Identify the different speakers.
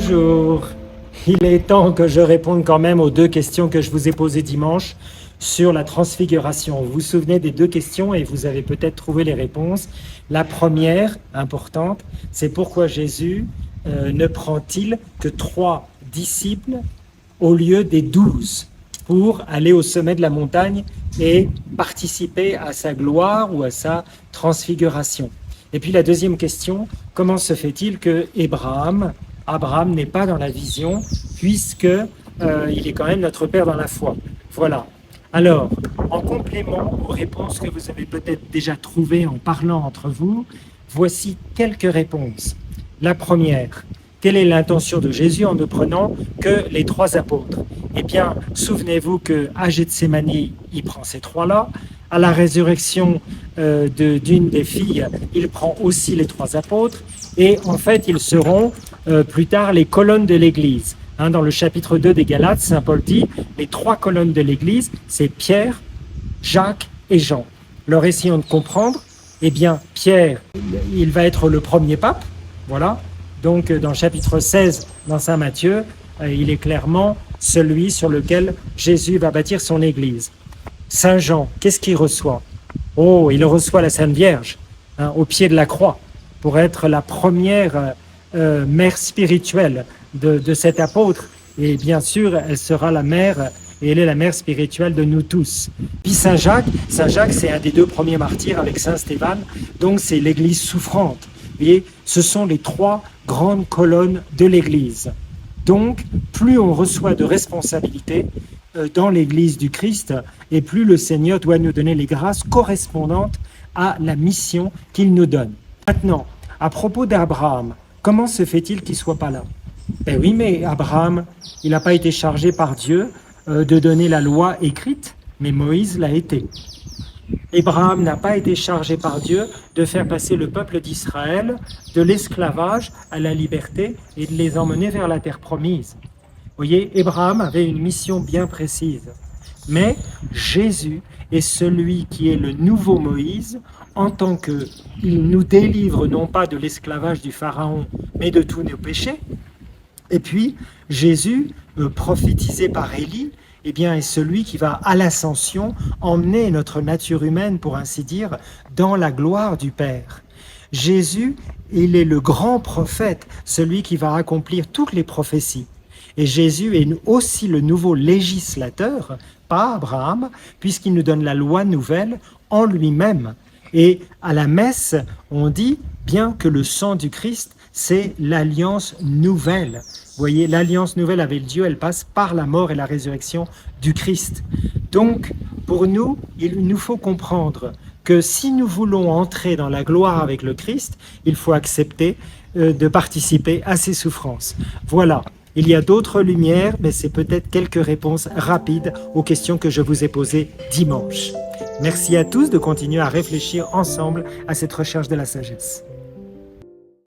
Speaker 1: Bonjour, il est temps que je réponde quand même aux deux questions que je vous ai posées dimanche sur la transfiguration. Vous vous souvenez des deux questions et vous avez peut-être trouvé les réponses. La première, importante, c'est pourquoi Jésus ne prend-il que 3 disciples au lieu des 12 pour aller au sommet de la montagne et participer à sa gloire ou à sa transfiguration. Et puis la deuxième question, comment se fait-il que Abraham n'est pas dans la vision puisque il est quand même notre père dans la foi. Voilà. Alors, en complément aux réponses que vous avez peut-être déjà trouvées en parlant entre vous, voici quelques réponses. La première, quelle est l'intention de Jésus en ne prenant que les 3 apôtres? Eh bien, souvenez-vous qu'à Gethsémani, il prend ces 3-là. À la résurrection d'une des filles, il prend aussi les 3 apôtres. Et en fait, ils seront plus tard les colonnes de l'Église. Dans le chapitre 2 des Galates, saint Paul dit, les 3 colonnes de l'Église, c'est Pierre, Jacques et Jean. Alors essayons de comprendre. Eh bien, Pierre, il va être le premier pape. Voilà. Donc, dans le chapitre 16, dans saint Matthieu, il est clairement celui sur lequel Jésus va bâtir son Église. Saint Jean, qu'est-ce qu'il reçoit? Oh, il reçoit la Sainte Vierge, au pied de la croix, pour être la première mère spirituelle de cet apôtre. Et bien sûr, elle sera la mère, et elle est la mère spirituelle de nous tous. Puis Saint Jacques, c'est un des 2 premiers martyrs avec Saint Stéphane, donc c'est l'Église souffrante. Et ce sont les 3 grandes colonnes de l'Église. Donc, plus on reçoit de responsabilités dans l'Église du Christ, et plus le Seigneur doit nous donner les grâces correspondantes à la mission qu'il nous donne. Maintenant, à propos d'Abraham, comment se fait-il qu'il ne soit pas là? Ben oui, mais Abraham, il n'a pas été chargé par Dieu de donner la loi écrite, mais Moïse l'a été. Abraham n'a pas été chargé par Dieu de faire passer le peuple d'Israël de l'esclavage à la liberté et de les emmener vers la terre promise. Vous voyez, Abraham avait une mission bien précise. Mais Jésus est celui qui est le nouveau Moïse en tant qu'il nous délivre non pas de l'esclavage du Pharaon, mais de tous nos péchés. Et puis, Jésus, prophétisé par Élie, eh bien, est celui qui va, à l'ascension, emmener notre nature humaine, pour ainsi dire, dans la gloire du Père. Jésus, il est le grand prophète, celui qui va accomplir toutes les prophéties. Et Jésus est aussi le nouveau législateur, pas Abraham, puisqu'il nous donne la loi nouvelle en lui-même. Et à la messe, on dit bien que le sang du Christ, c'est l'alliance nouvelle. Vous voyez, l'alliance nouvelle avec Dieu, elle passe par la mort et la résurrection du Christ. Donc, pour nous, il nous faut comprendre que si nous voulons entrer dans la gloire avec le Christ, il faut accepter de participer à ses souffrances. Voilà. Il y a d'autres lumières, mais c'est peut-être quelques réponses rapides aux questions que je vous ai posées dimanche. Merci à tous de continuer à réfléchir ensemble à cette recherche de la sagesse.